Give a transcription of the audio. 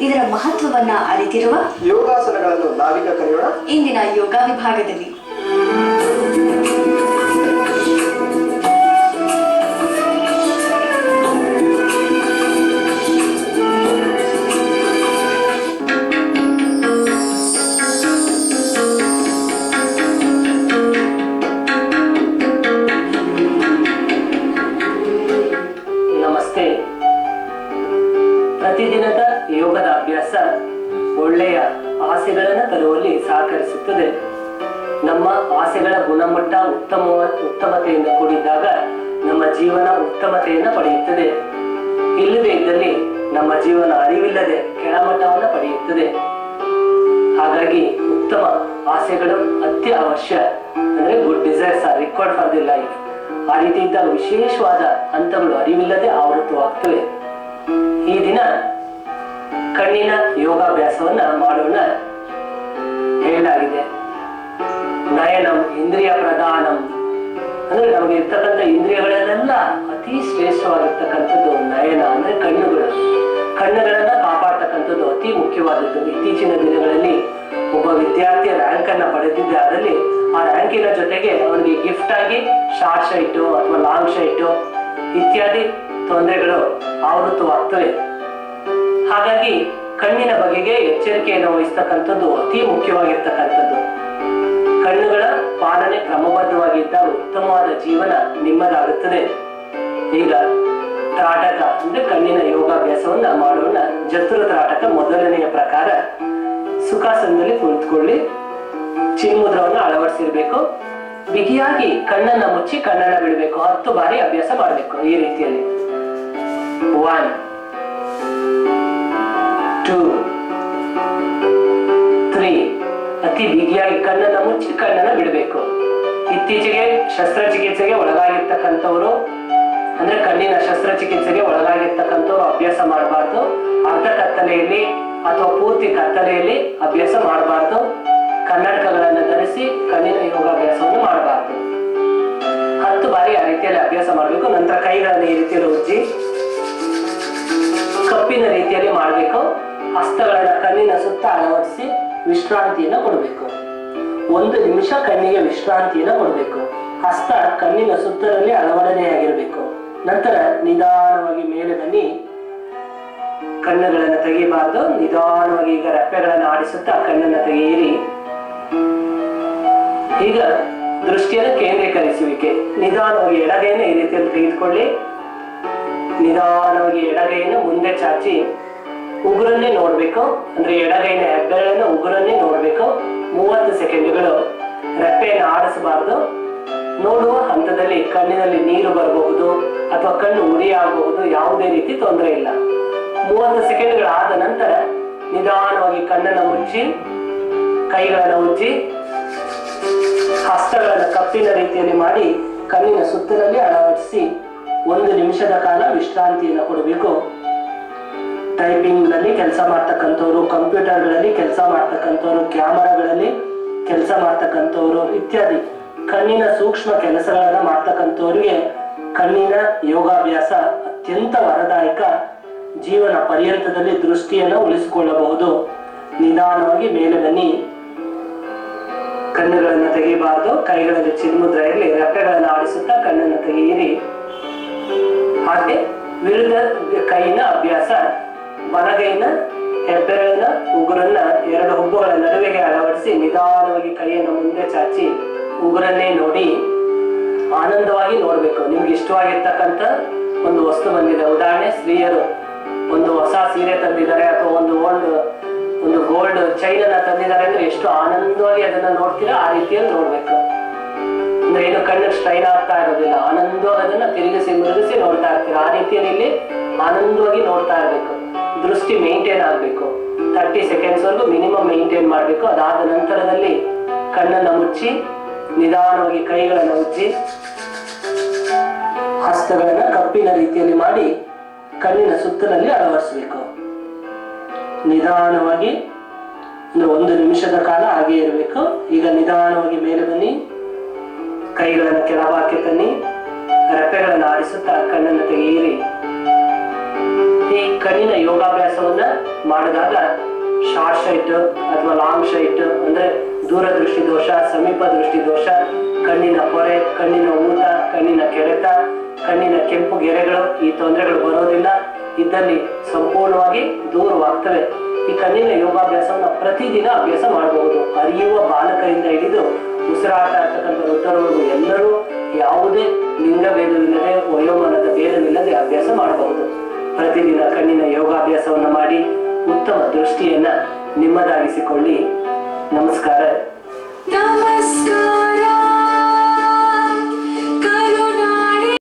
ಇದರ ಮಹತ್ವವನ್ನ ಅರಿತಿರುವ ಯೋಗಾಸನಗಳನ್ನು ನಾವೀಗ ಕಲಿಯೋಣ ಇಂದಿನ ಯೋಗ ವಿಭಾಗದಲ್ಲಿ. ಪ್ರತಿದಿನದ ಯೋಗದ ಅಭ್ಯಾಸ ಒಳ್ಳೆಯ ಆಸೆಗಳನ್ನು ತರುವಲ್ಲಿ ಸಹಕರಿಸುತ್ತದೆ. ನಮ್ಮ ಆಸೆಗಳ ಗುಣಮಟ್ಟ ಉತ್ತಮತೆಯಿಂದ ಕೂಡಿದಾಗ ನಮ್ಮ ಜೀವನ ಉತ್ತಮತೆಯನ್ನು ಪಡೆಯುತ್ತದೆ. ಇಲ್ಲದೇ ಇದ್ದಲ್ಲಿ ನಮ್ಮ ಜೀವನ ಅರಿವಿಲ್ಲದೆ ಕೆಳಮಟ್ಟವನ್ನು ಪಡೆಯುತ್ತದೆ. ಹಾಗಾಗಿ ಉತ್ತಮ ಆಸೆಗಳು ಅತಿ ಅವಶ್ಯ. ಅಂದ್ರೆ good desires R required for the life. ಆ ರೀತಿ ಇದ್ದಾಗ ವಿಶೇಷವಾದ ಹಂತಗಳು ಅರಿವಿಲ್ಲದೆ ಆವೃತವಾಗ್ತವೆ. ಈ ದಿನ ಕಣ್ಣಿನ ಯೋಗಾಭ್ಯಾಸವನ್ನ ಮಾಡೋಣ. ಹೇಳಲಾಗಿದೆ ನಯನಂ ಇಂದ್ರಿಯ ಪ್ರಧಾನಂ, ಅಂದ್ರೆ ನಮಗೆ ಇರ್ತಕ್ಕಂಥ ಇಂದ್ರಿಯಗಳನ್ನೆಲ್ಲ ಅತಿ ಶ್ರೇಷ್ಠವಾಗಿರ್ತಕ್ಕಂಥದ್ದು ನಯನ, ಅಂದ್ರೆ ಕಣ್ಣುಗಳು. ಕಣ್ಣುಗಳನ್ನ ಕಾಪಾಡ್ತಕ್ಕಂಥದ್ದು ಅತಿ ಮುಖ್ಯವಾದದ್ದು. ಇತ್ತೀಚಿನ ದಿನಗಳಲ್ಲಿ ಒಬ್ಬ ವಿದ್ಯಾರ್ಥಿ ರ್ಯಾಂಕ್ ಅನ್ನ ಪಡೆದಿದ್ದೆ, ಅದರಲ್ಲಿ ಆ ರ್ಯಾಂಕಿನ ಜೊತೆಗೆ ಅವನಿಗೆ ಗಿಫ್ಟ್ ಆಗಿ ಶಾರ್ಟ್ ಶೈಟು ಅಥವಾ ಲಾಂಗ್ ಶೈಟು ಇತ್ಯಾದಿ ತೊಂದರೆಗಳು ಆವೃತವಾಗ್ತವೆ. ಹಾಗಾಗಿ ಕಣ್ಣಿನ ಬಗೆಗೆ ಎಚ್ಚರಿಕೆಯನ್ನು ವಹಿಸ್ತಕ್ಕಂಥದ್ದು ಅತಿ ಮುಖ್ಯವಾಗಿರ್ತಕ್ಕಂಥದ್ದು. ಕಣ್ಣುಗಳ ಪಾಲನೆ ಕ್ರಮಬದ್ಧವಾಗಿದ್ದಾಗ ಉತ್ತಮವಾದ ಜೀವನ ನಿಮ್ಮದಾಗುತ್ತದೆ. ಈಗ ತ್ರಾಟಕ ಅಂದ್ರೆ ಕಣ್ಣಿನ ಯೋಗಾಭ್ಯಾಸವನ್ನ ಮಾಡೋಣ. ಜತುರ ತ್ರಾಟಕ ಮೊದಲನೆಯ ಪ್ರಕಾರ. ಸುಖಾಸನದಲ್ಲಿ ಕುಳಿತುಕೊಳ್ಳಿ, ಚಿನ್ಮುದ್ರವನ್ನು ಅಳವಡಿಸಿರ್ಬೇಕು. ಬಿಗಿಯಾಗಿ ಕಣ್ಣನ್ನ ಮುಚ್ಚಿ ಕಣ್ಣನ್ನ ಬಿಡಬೇಕು. 10 ಬಾರಿ ಅಭ್ಯಾಸ ಮಾಡಬೇಕು ಈ ರೀತಿಯಲ್ಲಿ. 1 2 3. ಅತಿ ಬಿಗಿಯಾಗಿ ಕಣ್ಣನ್ನ ಮುಚ್ಚಿ ಕಣ್ಣನ್ನ ಬಿಡಬೇಕು. ಇತ್ತೀಚೆಗೆ ಶಸ್ತ್ರಚಿಕಿತ್ಸೆಗೆ ಒಳಗಾಗಿರ್ತಕ್ಕಂಥವ್ರು, ಅಂದ್ರೆ ಕಣ್ಣಿನ ಶಸ್ತ್ರಚಿಕಿತ್ಸೆಗೆ ಒಳಗಾಗಿರ್ತಕ್ಕಂಥವ್ರು ಅಭ್ಯಾಸ ಮಾಡಬಾರ್ದು. ಅರ್ಧ ಕತ್ತಲೆಯಲ್ಲಿ ಅಥವಾ ಪೂರ್ತಿ ಕತ್ತಲೆಯಲ್ಲಿ ಅಭ್ಯಾಸ ಮಾಡಬಾರ್ದು. ಕನ್ನಡಕಗಳನ್ನು ಧರಿಸಿ ಕಣ್ಣಿನ ಯೋಗಾಭ್ಯಾಸವನ್ನು ಮಾಡಬಾರ್ದು. 10 ಬಾರಿ ಆ ರೀತಿಯಲ್ಲಿ ಅಭ್ಯಾಸ ಮಾಡಬೇಕು. ನಂತರ ಕೈಗಳನ್ನು ಈ ರೀತಿಯಲ್ಲಿ ಉಜ್ಜಿ ಕಪ್ಪಿನ ರೀತಿಯಲ್ಲಿ ಮಾಡಬೇಕು. ಹಸ್ತಗಳನ್ನ ಕಣ್ಣಿನ ಸುತ್ತ ಅಳವಡಿಸಿ ವಿಶ್ರಾಂತಿಯನ್ನು ಕೊಡಬೇಕು. 1 ನಿಮಿಷ ಕಣ್ಣಿಗೆ ವಿಶ್ರಾಂತಿಯನ್ನು ಕೊಡಬೇಕು. ಹಸ್ತ ಕಣ್ಣಿನ ಸುತ್ತಲಲ್ಲಿ ಅಳವಡನೆಯಾಗಿರಬೇಕು. ನಂತರ ನಿಧಾನವಾಗಿ ಮೇಲೆ ಬನ್ನಿ. ಕಣ್ಣುಗಳನ್ನು ತೆಗೆಯಬಾರ್ದು. ನಿಧಾನವಾಗಿ ಈಗ ರೆಪ್ಪೆಗಳನ್ನು ಆಡಿಸುತ್ತಾ ಕಣ್ಣನ್ನು ತೆಗೆಯಿರಿ. ಈಗ ದೃಷ್ಟಿಯನ್ನು ಕೇಂದ್ರೀಕರಿಸುವಿಕೆ. ನಿಧಾನವಾಗಿ ಎಡಗೈಯನ್ನು ಈ ರೀತಿಯಲ್ಲಿ ತೆಗೆದುಕೊಳ್ಳಿ. ನಿಧಾನವಾಗಿ ಎಡಗೈಯನ್ನು ಮುಂದೆ ಚಾಚಿ ಉಗುರನ್ನೇ ನೋಡ್ಬೇಕು. ಅಂದ್ರೆ ಎಡಗೈನ ಹೆಬ್ಬೆರಳನ್ನು ಉಗುರನ್ನೇ ನೋಡ್ಬೇಕು. 30 ಸೆಕೆಂಡ್ಗಳು. ರೆಪ್ಪೆಯನ್ನು ಆಡಿಸಬಾರ್ದು. ನೋಡುವ ಹಂತದಲ್ಲಿ ಕಣ್ಣಿನಲ್ಲಿ ನೀರು ಬರಬಹುದು ಅಥವಾ ಕಣ್ಣು ಉರಿ ಆಗಬಹುದು. ಯಾವುದೇ ರೀತಿ ತೊಂದರೆ ಇಲ್ಲ. 30 ಸೆಕೆಂಡ್ಗಳಾದ ನಂತರ ನಿಧಾನವಾಗಿ ಕಣ್ಣನ್ನು ಮುಚ್ಚಿ ಕೈಗಳನ್ನು ಉಜ್ಜಿ ಹಸ್ತಗಳನ್ನು ಕಪ್ಪಿನ ರೀತಿಯಲ್ಲಿ ಮಾಡಿ ಕಣ್ಣಿನ ಸುತ್ತಲಲ್ಲಿ ಅಳವಡಿಸಿ 1 ನಿಮಿಷದ ಕಾಲ ವಿಶ್ರಾಂತಿಯನ್ನು ಕೊಡಬೇಕು. ಟೈಪಿಂಗ್ ನಲ್ಲಿ ಕೆಲಸ ಮಾಡ್ತಕ್ಕಂಥವ್ರು, ಕಂಪ್ಯೂಟರ್ಗಳಲ್ಲಿ ಕೆಲಸ ಮಾಡ್ತಕ್ಕಂಥವ್ರು, ಕ್ಯಾಮರಾಗಳಲ್ಲಿ ಕೆಲಸ ಮಾಡ್ತಕ್ಕಂಥವ್ರು ಇತ್ಯಾದಿ ಕಣ್ಣಿನ ಸೂಕ್ಷ್ಮ ಕೆಲಸಗಳನ್ನ ಮಾಡ್ತಕ್ಕಂಥವ್ರಿಗೆ ಕಣ್ಣಿನ ಯೋಗಾಭ್ಯಾಸ ಅತ್ಯಂತ ವರದಾಯಕ. ಜೀವನ ಪರ್ಯಂತದಲ್ಲಿ ದೃಷ್ಟಿಯನ್ನು ಉಳಿಸಿಕೊಳ್ಳಬಹುದು. ನಿಧಾನವಾಗಿ ಮೇಲೆ ಬನ್ನಿ. ಕಣ್ಣುಗಳನ್ನು ತೆಗೆಯಬಾರದು. ಕೈಗಳಲ್ಲಿ ಚಿನ್ಮುದ್ರ ಇರಲಿ. ರೆಪ್ಪೆಗಳನ್ನು ಆಡಿಸುತ್ತಾ ಕಣ್ಣನ್ನು ತೆಗೆಯಿರಿ. ಹಾಗೆ ವಿರುದ್ಧ ಕೈನ ಅಭ್ಯಾಸ. ಬಲಗೈನ ಹೆಬ್ಬೆರಳಿನ ಉಗುರನ್ನ 2 ಹುಬ್ಬುಗಳ ನಡುವೆಗೆ ಅಳವಡಿಸಿ ನಿಧಾನವಾಗಿ ಕೈಯನ್ನು ಮುಂದೆ ಚಾಚಿ ಉಗುರನ್ನೇ ನೋಡಿ ಆನಂದವಾಗಿ ನೋಡ್ಬೇಕು. ನಿಮ್ಗೆ ಇಷ್ಟವಾಗಿರ್ತಕ್ಕಂಥ ಒಂದು ವಸ್ತು ಬಂದಿದೆ. ಉದಾಹರಣೆ, ಸ್ತ್ರೀಯರು ಒಂದು ಹೊಸ ಸೀರೆ ತಂದಿದ್ದಾರೆ ಅಥವಾ ಒಂದು ಗೋಲ್ಡ್ ಚೈನ್ ಅನ್ನ ತಂದಿದ್ದಾರೆ ಅಂದ್ರೆ ಎಷ್ಟು ಆನಂದವಾಗಿ ಅದನ್ನ ನೋಡ್ತೀರಾ ಆ ರೀತಿಯಲ್ಲಿ ನೋಡ್ಬೇಕು. ಅಂದ್ರೆ ಏನು ಕಣ್ಣಿಗೆ ಸ್ಟ್ರೈನ್ ಆಗ್ತಾ ಇರೋದಿಲ್ಲ. ಆನಂದವಾಗಿ ಅದನ್ನ ತಿರುಗಿಸಿ ಮುರುಗಿಸಿ ನೋಡ್ತಾ ಇರ್ತೀರಾ. ಆ ರೀತಿಯಲ್ಲಿ ಇಲ್ಲಿ ಆನಂದವಾಗಿ ನೋಡ್ತಾ ಇರ್ಬೇಕು. ದೃಷ್ಟಿ ಮೇಂಟೈನ್ ಆಗ್ಬೇಕು. 30 ಸೆಕೆಂಡ್ಸ್ ವರೆಗೂ ಮಿನಿಮಮ್ ಮೇಂಟೈನ್ ಮಾಡ್ಬೇಕು. ಅದಾದ ನಂತರದಲ್ಲಿ ಕಣ್ಣನ್ನ ಮುಚ್ಚಿ ನಿಧಾನವಾಗಿ ಕೈಗಳನ್ನು ಉಜ್ಜಿ ಹಸ್ತಗಳನ್ನ ಕಪ್ಪಿನ ರೀತಿಯಲ್ಲಿ ಮಾಡಿ ಕಣ್ಣಿನ ಸುತ್ತಲಲ್ಲಿ ಅಳವಡಿಸಬೇಕು. ನಿಧಾನವಾಗಿ 1 ನಿಮಿಷದ ಕಾಲ ಹಾಗೆ ಇರಬೇಕು. ಈಗ ನಿಧಾನವಾಗಿ ಮೇಲೆ ಬನ್ನಿ. ಕೈಗಳನ್ನು ಕೆಳಭಾಗಕ್ಕೆ ತನ್ನಿ. ರೆಪ್ಪೆಗಳನ್ನು ಆಡಿಸುತ್ತಾ ಕಣ್ಣನ್ನು ತೆಗೆಯಿರಿ. ಈ ಕಣ್ಣಿನ ಯೋಗಾಭ್ಯಾಸವನ್ನ ಮಾಡಿದಾಗ ಶಾರ್ಟ್ ಸೈಟ್ ಅಥವಾ ಲಾಂಗ್ ಸೈಟ್ ಅಂದ್ರೆ ದೂರದೃಷ್ಟಿ ದೋಷ, ಸಮೀಪ ದೃಷ್ಟಿ ದೋಷ, ಕಣ್ಣಿನ ಪೊರೆ, ಕಣ್ಣಿನ ಊತ, ಕಣ್ಣಿನ ಕೆರೆತ, ಕಣ್ಣಿನ ಕೆಂಪು ಗೆರೆಗಳು ಈ ತೊಂದರೆಗಳು ಬರೋದಿಲ್ಲ. ಇದ್ದಲ್ಲಿ ಸಂಪೂರ್ಣವಾಗಿ ದೂರವಾಗ್ತವೆ. ಈ ಕಣ್ಣಿನ ಯೋಗಾಭ್ಯಾಸವನ್ನ ಪ್ರತಿದಿನ ಅಭ್ಯಾಸ ಮಾಡಬಹುದು. ಅರಿಯುವ ಬಾಲಕರಿಂದ ಹಿಡಿದು ಉಸಿರಾಟ ಆಗ್ತಕ್ಕಂಥ ವೃದ್ಧರವರೆಗೂ ಎಲ್ಲರೂ ಯಾವುದೇ ಲಿಂಗ ಭೇದವಿಲ್ಲದೆ ವಯೋಮಾನದ ಭೇದವಿಲ್ಲದೆ ಅಭ್ಯಾಸ ಮಾಡಬಹುದು. ಪ್ರತಿದಿನ ಕಣ್ಣಿನ ಯೋಗಾಭ್ಯಾಸವನ್ನ ಮಾಡಿ ಉತ್ತಮ ದೃಷ್ಟಿಯನ್ನ ನಿಮ್ಮದಾಗಿಸಿಕೊಳ್ಳಿ. ನಮಸ್ಕಾರ.